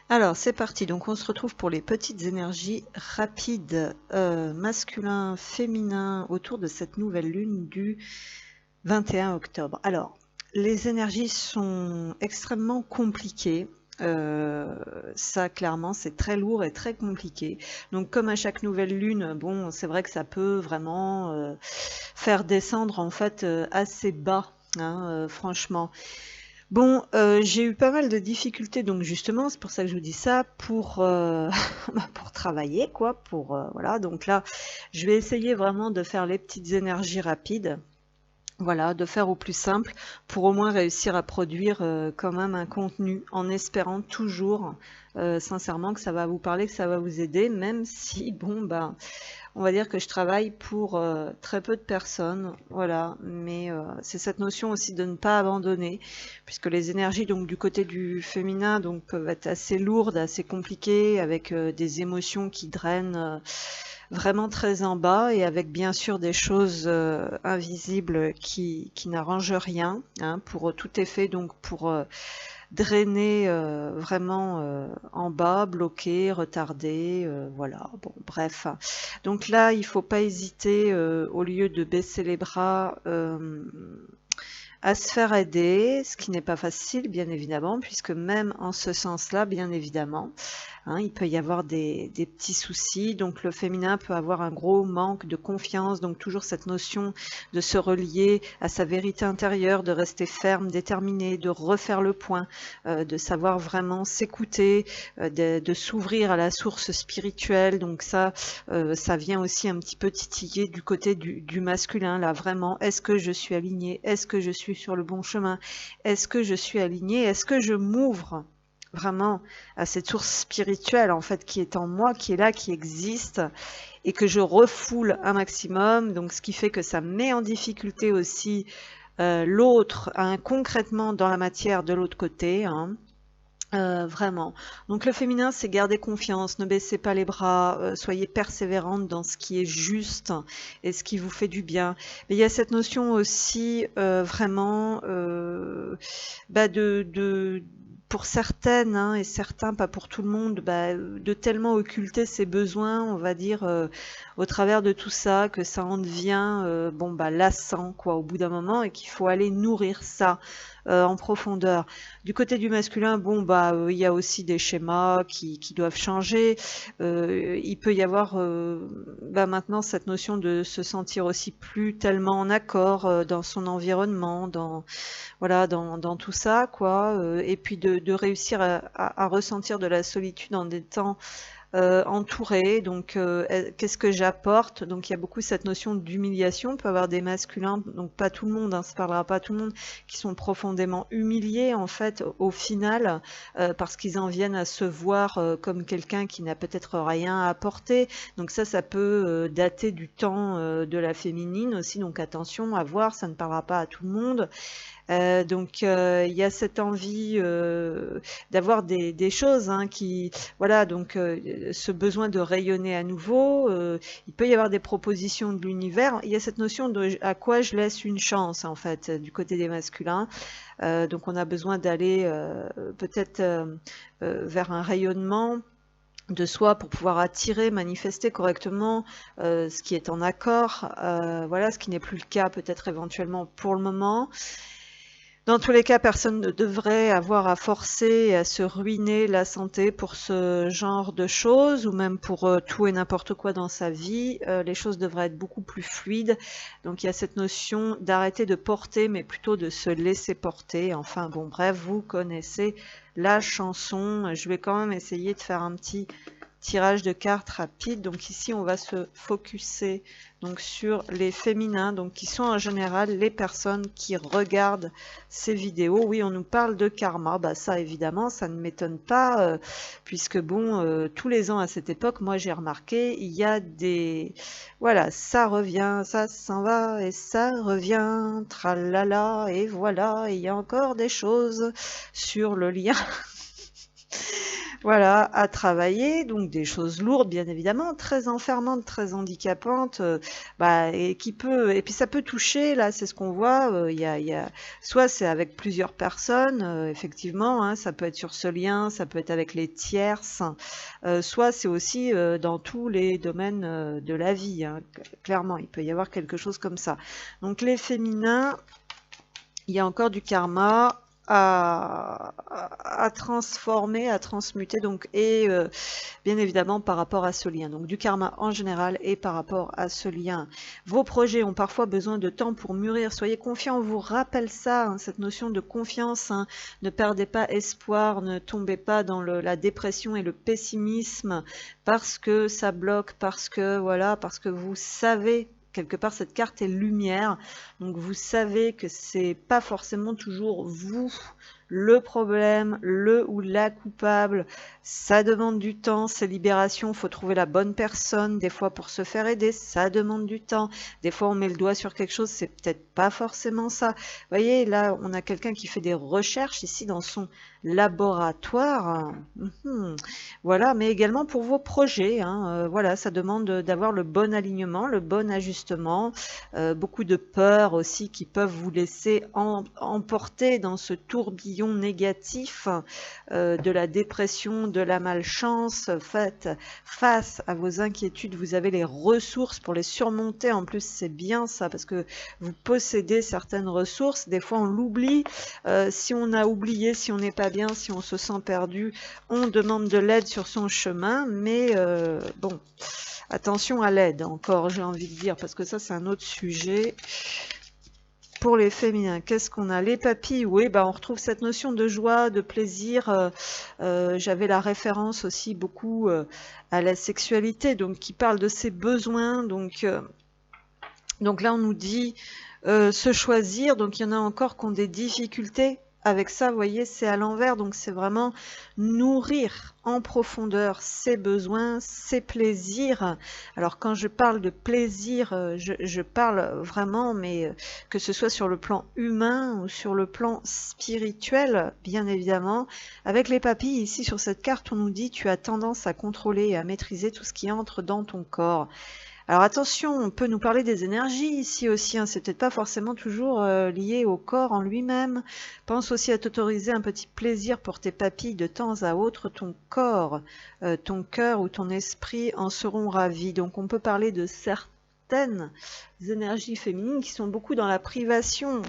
Alors, c'est parti. Donc, on se retrouve pour les petites énergies rapides, masculin, féminin, autour de cette nouvelle lune du 21 octobre. Alors, les énergies sont extrêmement compliquées. Ça, clairement, c'est très lourd et très compliqué. Donc, comme à chaque nouvelle lune, bon, c'est vrai que ça peut vraiment faire descendre en fait assez bas, hein, franchement. Bon, j'ai eu pas mal de difficultés, donc justement, c'est pour ça que je vous dis ça, pour, pour travailler, quoi, pour, voilà. Donc là, je vais essayer vraiment de faire les petites énergies rapides, voilà, de faire au plus simple, pour au moins réussir à produire quand même un contenu, en espérant toujours, sincèrement, que ça va vous parler, que ça va vous aider, même si, bon, ben, on va dire que je travaille pour très peu de personnes, voilà, mais c'est cette notion aussi de ne pas abandonner, puisque les énergies donc du côté du féminin donc peuvent être assez lourdes, assez compliquées, avec des émotions qui drainent vraiment très en bas et avec bien sûr des choses invisibles qui n'arrangent rien, hein, pour tout est fait donc pour drainer vraiment en bas, bloqué, retardé, voilà. Bon, bref. Donc là, il faut pas hésiter, au lieu de baisser les bras, à se faire aider, ce qui n'est pas facile, bien évidemment, puisque même en ce sens-là, bien évidemment, hein, il peut y avoir des petits soucis, donc le féminin peut avoir un gros manque de confiance, donc toujours cette notion de se relier à sa vérité intérieure, de rester ferme, déterminé, de refaire le point, de savoir vraiment s'écouter, de s'ouvrir à la source spirituelle, donc ça vient aussi un petit peu titiller du côté du masculin, là vraiment, est-ce que je suis alignée, est-ce que je suis sur le bon chemin, est-ce que je suis alignée, est-ce que je m'ouvre vraiment à cette source spirituelle en fait qui est en moi, qui est là, qui existe et que je refoule un maximum. Donc ce qui fait que ça met en difficulté aussi l'autre hein, concrètement dans la matière de l'autre côté. Hein. Vraiment. Donc le féminin, c'est garder confiance, ne baissez pas les bras, soyez persévérante dans ce qui est juste et ce qui vous fait du bien. Mais il y a cette notion aussi vraiment pour certaines hein, et certains, pas pour tout le monde, de tellement occulter ses besoins, on va dire, au travers de tout ça, que ça en devient lassant quoi, au bout d'un moment et qu'il faut aller nourrir ça en profondeur. Du côté du masculin, il y a aussi des schémas qui doivent changer. Il peut y avoir maintenant cette notion de se sentir aussi plus tellement en accord dans son environnement, dans tout ça, quoi. Et puis de réussir à ressentir de la solitude en des temps entouré. Donc, qu'est-ce que j'apporte? Donc, il y a beaucoup cette notion d'humiliation. On peut avoir des masculins, donc pas tout le monde, hein, ça parlera pas à tout le monde, qui sont profondément humiliés en fait au final, parce qu'ils en viennent à se voir comme quelqu'un qui n'a peut-être rien à apporter. Donc ça peut dater du temps de la féminine aussi. Donc attention à voir, ça ne parlera pas à tout le monde. Il y a cette envie d'avoir des choses hein, qui, voilà, donc ce besoin de rayonner à nouveau. Il peut y avoir des propositions de l'univers. Il y a cette notion de à quoi je laisse une chance en fait du côté des masculins. Donc on a besoin d'aller peut-être vers un rayonnement de soi pour pouvoir attirer, manifester correctement ce qui est en accord, voilà, ce qui n'est plus le cas peut-être éventuellement pour le moment. Dans tous les cas, personne ne devrait avoir à forcer et à se ruiner la santé pour ce genre de choses ou même pour tout et n'importe quoi dans sa vie. Les choses devraient être beaucoup plus fluides. Donc il y a cette notion d'arrêter de porter mais plutôt de se laisser porter. Enfin bon, bref, vous connaissez la chanson. Je vais quand même essayer de faire un petit tirage de cartes rapide. Donc ici, on va se focuser donc sur les féminins, donc qui sont en général les personnes qui regardent ces vidéos. Oui, on nous parle de karma, ça évidemment, ça ne m'étonne pas, puisque tous les ans à cette époque, moi j'ai remarqué, il y a voilà, ça revient, ça s'en va et ça revient, tralala, et voilà, et il y a encore des choses sur le lien voilà, à travailler, donc des choses lourdes bien évidemment, très enfermantes, très handicapantes, bah, et puis ça peut toucher, là c'est ce qu'on voit, soit c'est avec plusieurs personnes, effectivement, hein, ça peut être sur ce lien, ça peut être avec les tierces, soit c'est aussi dans tous les domaines de la vie, hein, clairement, il peut y avoir quelque chose comme ça. Donc les féminins, il y a encore du karma à transformer, à transmuter, donc, et bien évidemment par rapport à ce lien. Donc du karma en général et par rapport à ce lien. Vos projets ont parfois besoin de temps pour mûrir. Soyez confiants, on vous rappelle ça, hein, cette notion de confiance. Hein. Ne perdez pas espoir, ne tombez pas dans la dépression et le pessimisme parce que ça bloque, parce que vous savez. Quelque part, cette carte est lumière, donc vous savez que c'est pas forcément toujours vous le problème, le ou la coupable. Ça demande du temps, c'est libération, faut trouver la bonne personne, des fois pour se faire aider, ça demande du temps. Des fois on met le doigt sur quelque chose, c'est peut-être pas forcément ça. Vous voyez, là on a quelqu'un qui fait des recherches ici dans son laboratoire. Voilà, mais également pour vos projets, hein, voilà, ça demande d'avoir le bon alignement, le bon ajustement, beaucoup de peurs aussi qui peuvent vous laisser emporter dans ce tourbillon négatif de la dépression, de la malchance. Faites face à vos inquiétudes, vous avez les ressources pour les surmonter. En plus, c'est bien ça parce que vous possédez certaines ressources. Des fois, on l'oublie. Si on a oublié, si on n'est pas bien, si on se sent perdu, on demande de l'aide sur son chemin. Mais bon, attention à l'aide encore, j'ai envie de dire, parce que ça, c'est un autre sujet. Pour les féminins, qu'est-ce qu'on a? Les papilles, oui, bah on retrouve cette notion de joie, de plaisir. J'avais la référence aussi beaucoup à la sexualité, donc qui parle de ses besoins. Donc là, on nous dit se choisir. Donc il y en a encore qui ont des difficultés avec ça, vous voyez, c'est à l'envers. Donc c'est vraiment nourrir en profondeur ses besoins, ses plaisirs. Alors quand je parle de plaisir, je parle vraiment, mais que ce soit sur le plan humain ou sur le plan spirituel, bien évidemment. Avec les papilles, ici sur cette carte, on nous dit tu as tendance à contrôler et à maîtriser tout ce qui entre dans ton corps. Alors attention, on peut nous parler des énergies ici aussi, hein, c'est peut-être pas forcément toujours lié au corps en lui-même. Pense aussi à t'autoriser un petit plaisir pour tes papilles de temps à autre, ton corps, ton cœur ou ton esprit en seront ravis. Donc on peut parler de certaines énergies féminines qui sont beaucoup dans la privation.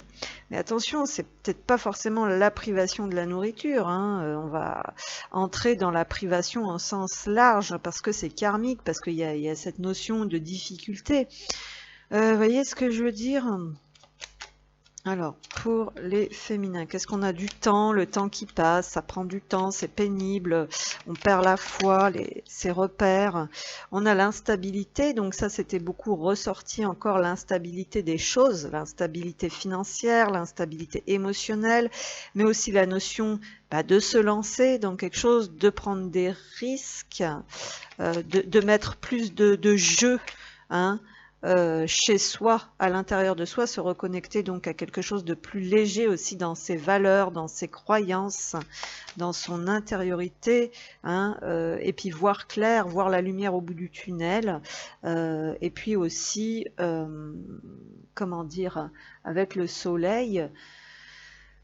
Mais attention, c'est peut-être pas forcément la privation de la nourriture, hein. On va entrer dans la privation en sens large parce que c'est karmique, parce qu'il y a cette notion de difficulté. Voyez ce que je veux dire? Alors, pour les féminins, qu'est-ce qu'on a? Du temps, le temps qui passe, ça prend du temps, c'est pénible, on perd la foi, ses repères. On a l'instabilité, donc ça c'était beaucoup ressorti encore, l'instabilité des choses, l'instabilité financière, l'instabilité émotionnelle, mais aussi la notion de se lancer dans quelque chose, de prendre des risques, de mettre plus de jeu, hein, chez soi, à l'intérieur de soi, se reconnecter donc à quelque chose de plus léger aussi dans ses valeurs, dans ses croyances, dans son intériorité, hein, et puis voir clair, voir la lumière au bout du tunnel, et puis aussi, comment dire, avec le soleil,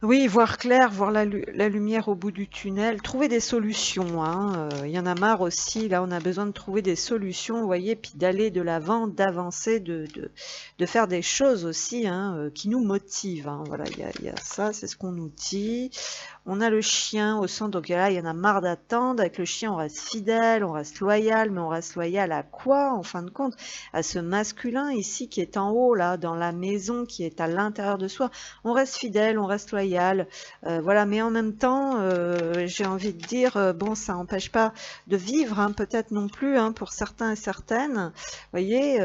oui, voir clair, voir la lumière au bout du tunnel, trouver des solutions, hein. Il y en a marre aussi, là on a besoin de trouver des solutions, vous voyez, puis d'aller de l'avant, d'avancer, de faire des choses aussi, hein, qui nous motivent, hein. Voilà, il y a ça, c'est ce qu'on nous dit. On a le chien au centre, donc là il y en a marre d'attendre. Avec le chien on reste fidèle, on reste loyal, mais on reste loyal à quoi en fin de compte? À ce masculin ici qui est en haut, là, dans la maison, qui est à l'intérieur de soi. On reste fidèle, on reste loyal, voilà, mais en même temps, j'ai envie de dire, bon, ça n'empêche pas de vivre, hein, peut-être non plus, hein, pour certains et certaines. Vous voyez,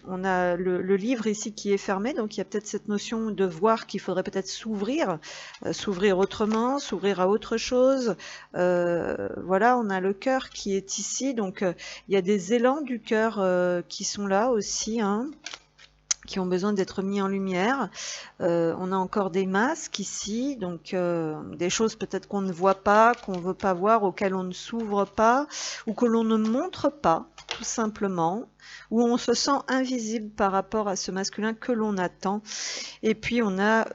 on a le livre ici qui est fermé, donc il y a peut-être cette notion de voir qu'il faudrait peut-être s'ouvrir, s'ouvrir autrement, s'ouvrir à autre chose. Voilà, on a le cœur qui est ici, donc il y a des élans du cœur qui sont là aussi, hein, qui ont besoin d'être mis en lumière. On a encore des masques ici, donc des choses peut-être qu'on ne voit pas, qu'on ne veut pas voir, auxquelles on ne s'ouvre pas, ou que l'on ne montre pas, tout simplement, où on se sent invisible par rapport à ce masculin que l'on attend. Et puis on a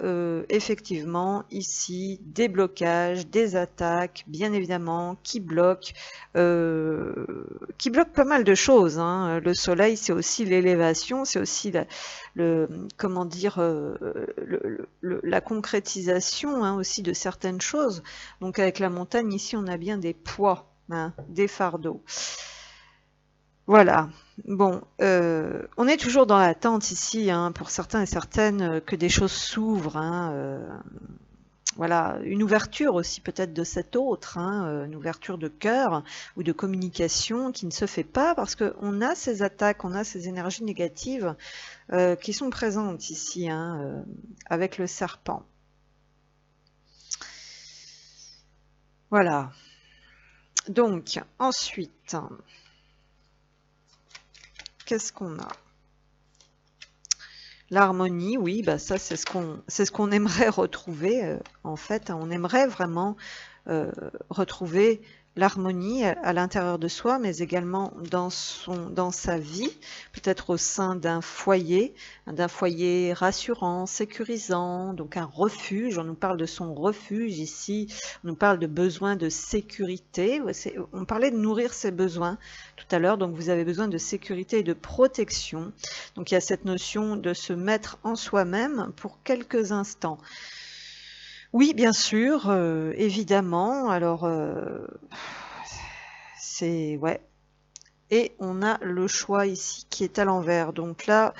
effectivement ici des blocages, des attaques, bien évidemment, qui bloquent pas mal de choses, hein. Le soleil, c'est aussi l'élévation, c'est aussi comment dire, la concrétisation, hein, aussi de certaines choses. Donc avec la montagne, ici, on a bien des poids, hein, des fardeaux. Voilà. Bon, on est toujours dans l'attente ici, hein, pour certains et certaines, que des choses s'ouvrent, hein, voilà, une ouverture aussi peut-être de cet autre, hein, une ouverture de cœur ou de communication qui ne se fait pas parce qu'on a ces attaques, on a ces énergies négatives qui sont présentes ici, hein, avec le serpent. Voilà. Donc, ensuite, qu'est-ce qu'on a? L'harmonie, oui, bah ça c'est ce qu'on aimerait retrouver, en fait. On aimerait vraiment retrouver l'harmonie à l'intérieur de soi, mais également dans sa vie, peut-être au sein d'un foyer rassurant, sécurisant, donc un refuge. On nous parle de son refuge ici, on nous parle de besoin de sécurité. On parlait de nourrir ses besoins tout à l'heure, donc vous avez besoin de sécurité et de protection. Donc il y a cette notion de se mettre en soi-même pour quelques instants. Oui, bien sûr, évidemment. Alors, c'est ouais. Et on a le choix ici qui est à l'envers. Donc là,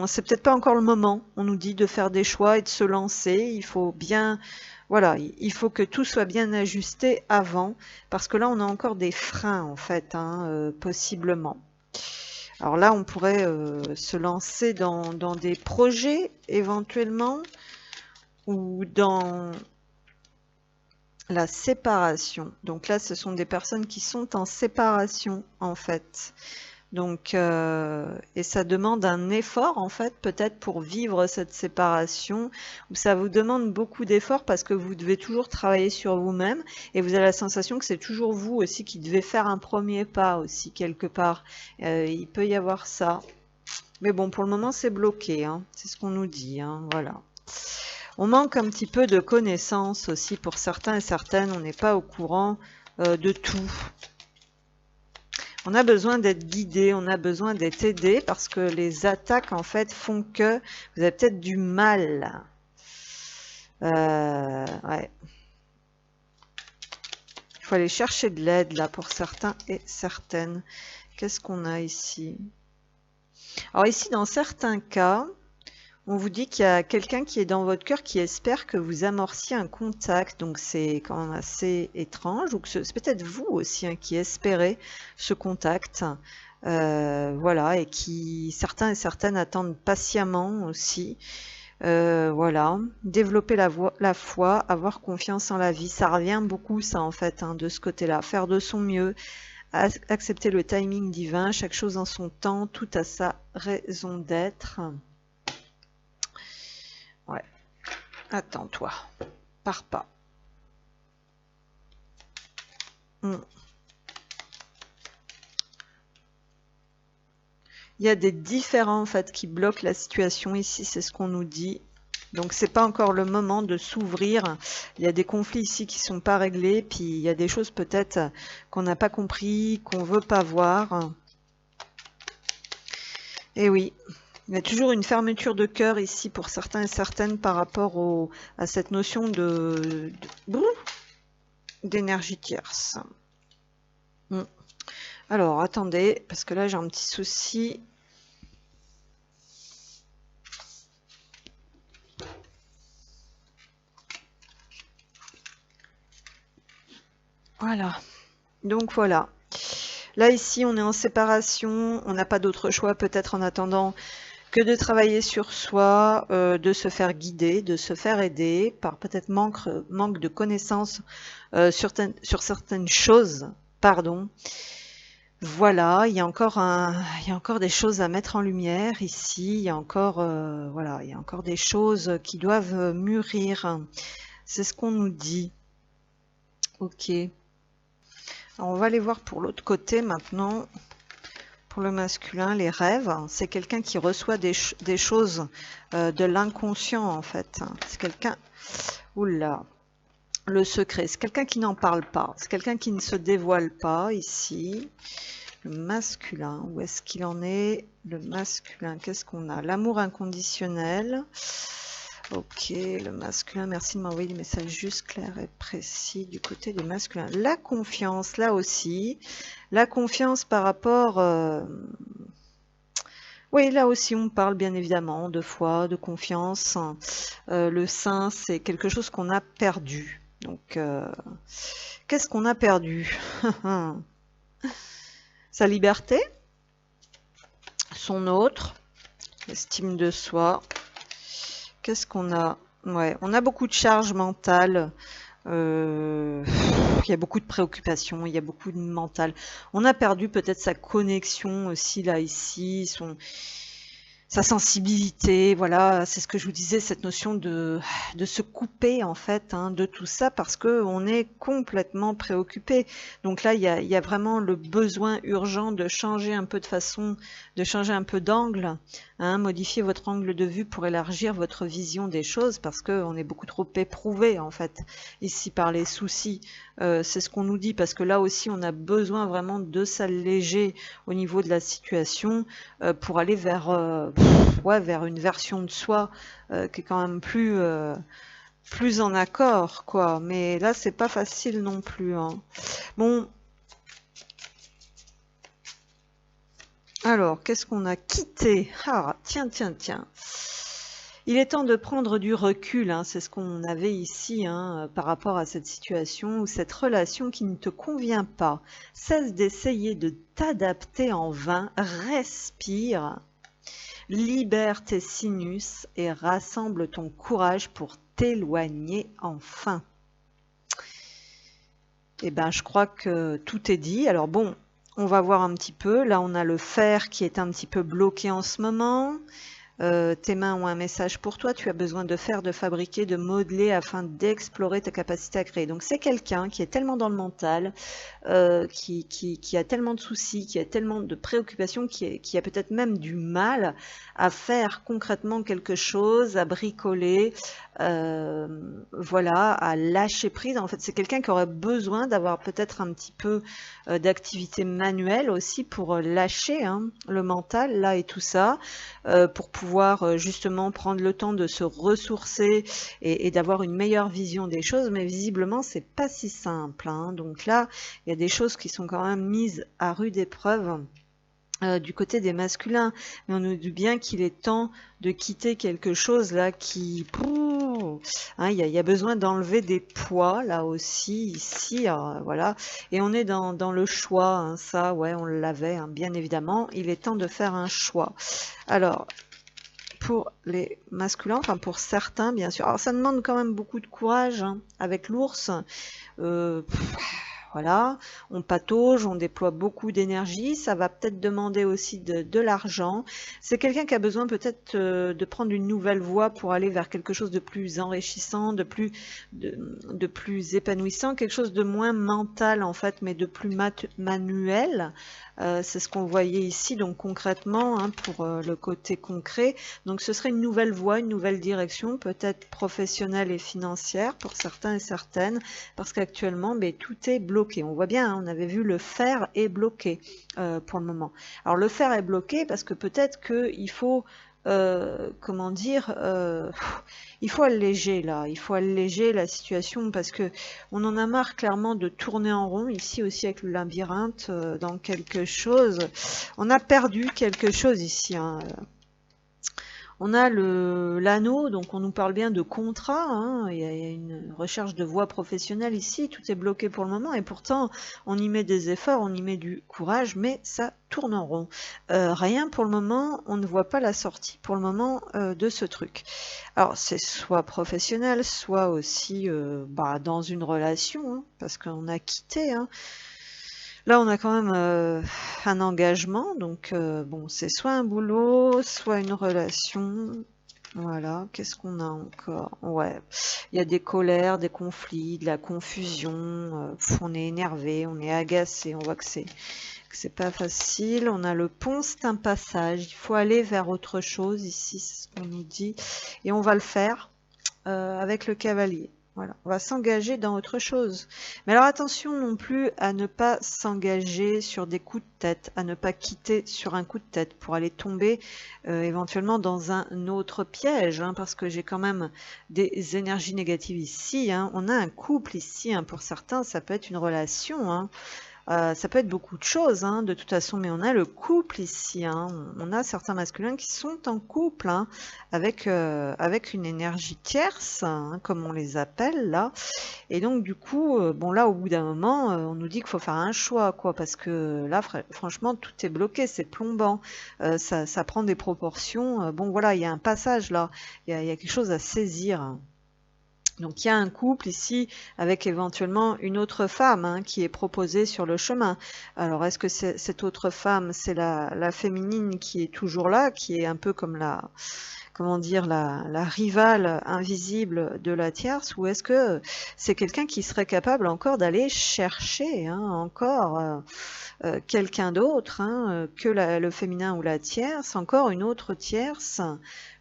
c'est peut-être pas encore le moment. On nous dit de faire des choix et de se lancer. Il faut bien, voilà, il faut que tout soit bien ajusté avant, parce que là, on a encore des freins en fait, hein, possiblement. Alors là, on pourrait se lancer dans des projets éventuellement, ou dans la séparation. Donc là, ce sont des personnes qui sont en séparation, en fait. Donc, et ça demande un effort, en fait, peut-être pour vivre cette séparation, où ça vous demande beaucoup d'efforts parce que vous devez toujours travailler sur vous-même et vous avez la sensation que c'est toujours vous aussi qui devez faire un premier pas aussi, quelque part. Il peut y avoir ça. Mais bon, pour le moment, c'est bloqué, hein. C'est ce qu'on nous dit, hein. Voilà. On manque un petit peu de connaissances aussi pour certains et certaines. On n'est pas au courant de tout. On a besoin d'être guidé, on a besoin d'être aidé parce que les attaques en fait font que vous avez peut-être du mal. Ouais. Il faut aller chercher de l'aide là pour certains et certaines. Qu'est-ce qu'on a ici? Alors ici, dans certains cas, on vous dit qu'il y a quelqu'un qui est dans votre cœur qui espère que vous amorciez un contact, donc c'est quand même assez étrange, ou que c'est peut-être vous aussi, hein, qui espérez ce contact, voilà, et qui certains et certaines attendent patiemment aussi, voilà, développer la foi, avoir confiance en la vie, ça revient beaucoup ça en fait, hein, de ce côté-là, faire de son mieux, accepter le timing divin, chaque chose en son temps, tout a sa raison d'être. Ouais. Attends-toi. Pars pas. Il y a des différends en fait qui bloquent la situation ici, c'est ce qu'on nous dit. Donc c'est pas encore le moment de s'ouvrir. Il y a des conflits ici qui sont pas réglés, puis il y a des choses peut-être qu'on n'a pas compris, qu'on veut pas voir. Et oui. Il y a toujours une fermeture de cœur ici pour certains et certaines par rapport à cette notion d'énergie tierce. Alors, attendez, parce que là, j'ai un petit souci. Voilà. Donc, voilà. Là, ici, on est en séparation. On n'a pas d'autre choix, peut-être en attendant, que de travailler sur soi, de se faire guider, de se faire aider par peut-être manque de connaissances sur certaines choses, pardon. Voilà, il y a encore des choses à mettre en lumière ici. Il y a encore, voilà, il y a encore des choses qui doivent mûrir. C'est ce qu'on nous dit. Ok. Alors, on va aller voir pour l'autre côté maintenant. Pour le masculin, les rêves, c'est quelqu'un qui reçoit des choses de l'inconscient en fait. C'est quelqu'un, oula, le secret, c'est quelqu'un qui n'en parle pas. C'est quelqu'un qui ne se dévoile pas ici. Le masculin, où est-ce qu'il en est? Le masculin, qu'est-ce qu'on a? L'amour inconditionnel. Ok, le masculin, merci de m'envoyer des messages juste, clairs et précis du côté des masculins. La confiance, là aussi. La confiance par rapport... oui, là aussi, on parle bien évidemment de foi, de confiance. Le sein, c'est quelque chose qu'on a perdu. Donc, qu'est-ce qu'on a perdu? Sa liberté, son autre, l'estime de soi. Qu'est-ce qu'on a? Ouais, on a beaucoup de charges mentales. Il y a beaucoup de préoccupations, il y a beaucoup de mental. On a perdu peut-être sa connexion aussi là, ici, sa sensibilité, voilà, c'est ce que je vous disais, cette notion de se couper en fait de tout ça parce que on est complètement préoccupé. Donc là, il y a vraiment le besoin urgent de changer un peu de façon, de changer un peu d'angle, modifier votre angle de vue pour élargir votre vision des choses parce qu'on est beaucoup trop éprouvé en fait ici par les soucis. C'est ce qu'on nous dit parce que là aussi, on a besoin vraiment de s'alléger au niveau de la situation pour aller vers ouais, vers une version de soi qui est quand même plus en accord, quoi. Mais là, c'est pas facile non plus. Bon, alors, qu'est-ce qu'on a quitté? Ah, tiens, tiens, tiens. Il est temps de prendre du recul, c'est ce qu'on avait ici par rapport à cette situation ou cette relation qui ne te convient pas. Cesse d'essayer de t'adapter en vain, respire. Libère tes sinus et rassemble ton courage pour t'éloigner enfin. Eh ben, je crois que tout est dit. Alors bon, on va voir un petit peu. Là, on a le fer qui est un petit peu bloqué en ce moment. Tes mains ont un message pour toi, tu as besoin de faire, de fabriquer, de modeler afin d'explorer ta capacité à créer. Donc c'est quelqu'un qui est tellement dans le mental, qui a tellement de soucis, qui a tellement de préoccupations, qui a peut-être même du mal à faire concrètement quelque chose, à bricoler, voilà, à lâcher prise. En fait, c'est quelqu'un qui aurait besoin d'avoir peut-être un petit peu d'activité manuelle aussi pour lâcher le mental, là et tout ça, pour pouvoir justement prendre le temps de se ressourcer et d'avoir une meilleure vision des choses. Mais visiblement, c'est pas si simple. Donc là, il y a des choses qui sont quand même mises à rude épreuve. Du côté des masculins, mais on nous dit bien qu'il est temps de quitter quelque chose là qui, il y a besoin d'enlever des poids là aussi ici, voilà, et on est dans le choix, ça, ouais, on l'avait, bien évidemment, il est temps de faire un choix. Alors, pour les masculins, enfin pour certains bien sûr, alors ça demande quand même beaucoup de courage avec l'ours. Voilà, on patauge, on déploie beaucoup d'énergie, ça va peut-être demander aussi de l'argent. C'est quelqu'un qui a besoin peut-être de prendre une nouvelle voie pour aller vers quelque chose de plus enrichissant, de plus épanouissant, quelque chose de moins mental en fait, mais de plus manuel. C'est ce qu'on voyait ici, donc concrètement, pour le côté concret. Donc ce serait une nouvelle voie, une nouvelle direction, peut-être professionnelle et financière pour certains et certaines, parce qu'actuellement, tout est bloqué. On voit bien, on avait vu le fer est bloqué pour le moment. Alors le fer est bloqué parce que peut-être qu'il faut comment dire, il faut alléger là, il faut alléger la situation parce que on en a marre clairement de tourner en rond ici aussi avec le labyrinthe dans quelque chose. On a perdu quelque chose ici. On a l'anneau, donc on nous parle bien de contrat, il y a une recherche de voie professionnelle ici, tout est bloqué pour le moment, et pourtant on y met des efforts, on y met du courage, mais ça tourne en rond. Rien pour le moment, on ne voit pas la sortie pour le moment de ce truc. Alors c'est soit professionnel, soit aussi dans une relation, parce qu'on a quitté. Là, on a quand même un engagement, donc bon, c'est soit un boulot, soit une relation. Voilà, qu'est-ce qu'on a encore? Ouais, il y a des colères, des conflits, de la confusion, on est énervé, on est agacé, on voit que c'est pas facile. On a le pont, c'est un passage, il faut aller vers autre chose ici, c'est ce qu'on nous dit, et on va le faire avec le cavalier. Voilà, on va s'engager dans autre chose. Mais alors attention non plus à ne pas s'engager sur des coups de tête, à ne pas quitter sur un coup de tête pour aller tomber éventuellement dans un autre piège, hein, parce que j'ai quand même des énergies négatives ici. Hein. On a un couple ici, hein, pour certains, ça peut être une relation. Hein. Ça peut être beaucoup de choses, hein, de toute façon, mais on a le couple ici. Hein. On a certains masculins qui sont en couple, hein, avec une énergie tierce, hein, comme on les appelle là. Et donc du coup, bon là, au bout d'un moment, on nous dit qu'il faut faire un choix, quoi, parce que là, franchement, tout est bloqué, c'est plombant. Ça prend des proportions. Bon voilà, il y a un passage là, il y a quelque chose à saisir. Hein. Donc il y a un couple ici avec éventuellement une autre femme, hein, qui est proposée sur le chemin. Alors est-ce que cette autre femme, c'est la féminine qui est toujours là, qui est un peu comme comment dire, la rivale invisible de la tierce, ou est-ce que c'est quelqu'un qui serait capable encore d'aller chercher, hein, encore quelqu'un d'autre, hein, que le féminin ou la tierce, encore une autre tierce.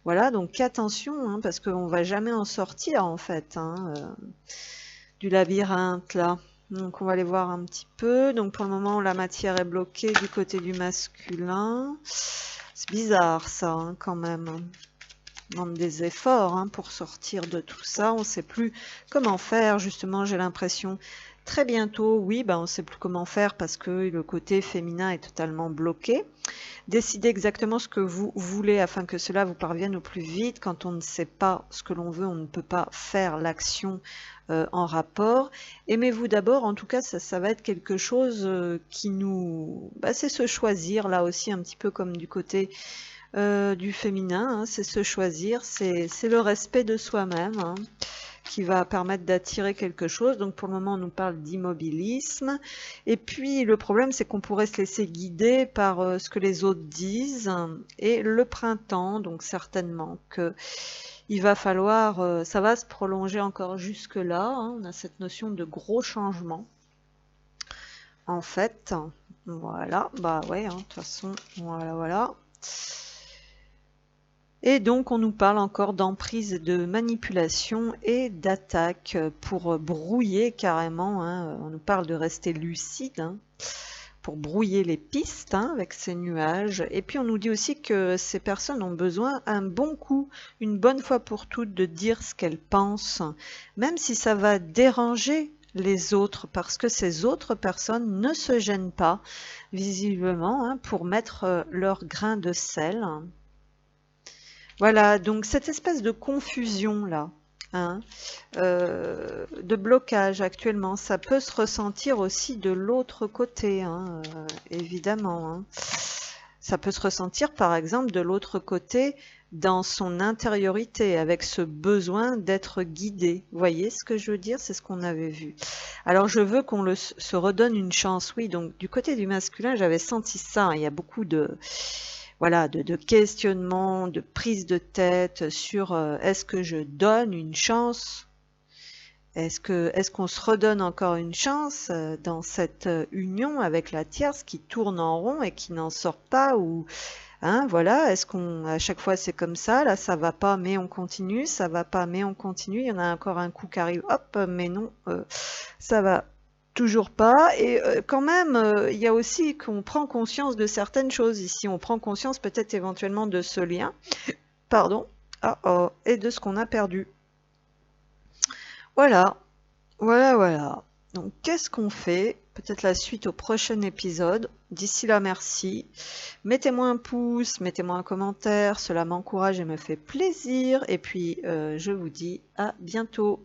Voilà, donc attention, hein, parce qu'on va jamais en sortir en fait, hein, du labyrinthe là. Donc on va aller voir un petit peu. Donc pour le moment la matière est bloquée du côté du masculin. C'est bizarre ça, hein, quand même. On demande des efforts, hein, pour sortir de tout ça. On ne sait plus comment faire, justement, j'ai l'impression. Très bientôt, oui, on ne sait plus comment faire parce que le côté féminin est totalement bloqué. Décidez exactement ce que vous voulez afin que cela vous parvienne au plus vite. Quand on ne sait pas ce que l'on veut, on ne peut pas faire l'action en rapport. Aimez-vous d'abord, en tout cas, ça va être quelque chose qui nous... c'est se choisir, là aussi, un petit peu comme du côté du féminin, hein, c'est se choisir, c'est le respect de soi-même, hein, qui va permettre d'attirer quelque chose. Donc pour le moment on nous parle d'immobilisme, et puis le problème c'est qu'on pourrait se laisser guider par ce que les autres disent, et le printemps, donc certainement que il va falloir, ça va se prolonger encore jusque là, hein, on a cette notion de gros changement en fait. Voilà, ouais, hein, de toute façon, voilà. Et donc on nous parle encore d'emprise, de manipulation et d'attaque pour brouiller carrément, hein. On nous parle de rester lucide, hein, pour brouiller les pistes, hein, avec ces nuages. Et puis on nous dit aussi que ces personnes ont besoin un bon coup, une bonne fois pour toutes, de dire ce qu'elles pensent, même si ça va déranger les autres, parce que ces autres personnes ne se gênent pas, visiblement, hein, pour mettre leur grain de sel. Voilà, donc cette espèce de confusion là, hein, de blocage actuellement, ça peut se ressentir aussi de l'autre côté, hein, évidemment. Hein. Ça peut se ressentir par exemple de l'autre côté dans son intériorité, avec ce besoin d'être guidé. Vous voyez ce que je veux dire? C'est ce qu'on avait vu. Alors je veux qu'on se redonne une chance. Oui, donc du côté du masculin, j'avais senti ça. Hein. Il y a beaucoup de... Voilà, de questionnement, de prise de tête sur est-ce que je donne une chance? Est-ce qu'on se redonne encore une chance dans cette union avec la tierce qui tourne en rond et qui n'en sort pas, ou hein, voilà, est-ce qu'on à chaque fois c'est comme ça, là ça va pas mais on continue, ça va pas mais on continue, il y en a encore un coup qui arrive, hop, mais non, ça va toujours pas. Et quand même, il y a aussi qu'on prend conscience de certaines choses ici. On prend conscience peut-être éventuellement de ce lien, pardon, et de ce qu'on a perdu. Voilà, voilà. Donc qu'est-ce qu'on fait? Peut-être la suite au prochain épisode. D'ici là, merci. Mettez-moi un pouce, mettez-moi un commentaire, cela m'encourage et me fait plaisir. Et puis, je vous dis à bientôt.